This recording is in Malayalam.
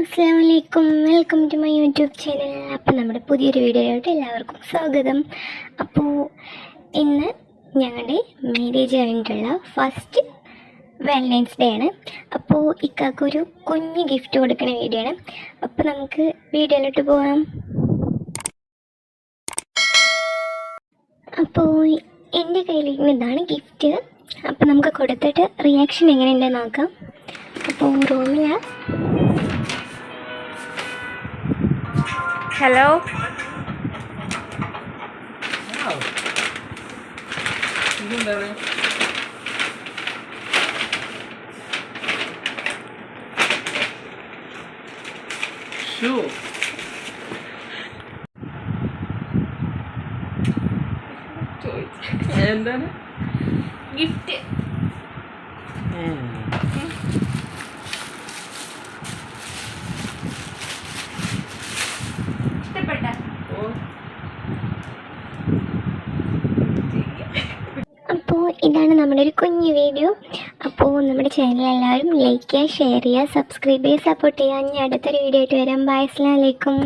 അസ്സലാമു അലൈക്കും, welcome to my YouTube channel. അപ്പോൾ നമ്മുടെ പുതിയൊരു വീഡിയോയിലോട്ട് എല്ലാവർക്കും സ്വാഗതം. അപ്പോൾ ഇന്ന് ഞങ്ങളുടെ മാരേജ് കഴിഞ്ഞിട്ടുള്ള ഫസ്റ്റ് വാലൻറ്റൈൻസ് ഡേ ആണ്. അപ്പോൾ ഇക്കാക്കൊരു കുഞ്ഞ് ഗിഫ്റ്റ് കൊടുക്കുന്ന വീഡിയോ ആണ്. അപ്പോൾ നമുക്ക് വീഡിയോയിലോട്ട് പോകാം. അപ്പോൾ എൻ്റെ കയ്യിലിരിക്കുന്ന ഇതാണ് ഗിഫ്റ്റ്. അപ്പോൾ നമുക്ക് കൊടുത്തിട്ട് റിയാക്ഷൻ എങ്ങനെയുണ്ടെന്ന് നോക്കാം. അപ്പോൾ റൂമിലാണ്. ഹലോ, എന്താണ് ഗിഫ്റ്റ്? ഇഷ്ടപ്പെട്ട? അപ്പോൾ ഇതാണ് നമ്മുടെ ഒരു കുഞ്ഞു വീഡിയോ. അപ്പോൾ നമ്മുടെ ചാനൽ എല്ലാവരും ലൈക്ക് ചെയ്യുക, ഷെയർ ചെയ്യുക, സബ്സ്ക്രൈബ് ചെയ്യുക, സപ്പോർട്ട് ചെയ്യുക. ഇനി അടുത്തൊരു വീഡിയോ ആയിട്ട് വരാം. ബൈ, അസ്സലാമു അലൈക്കും.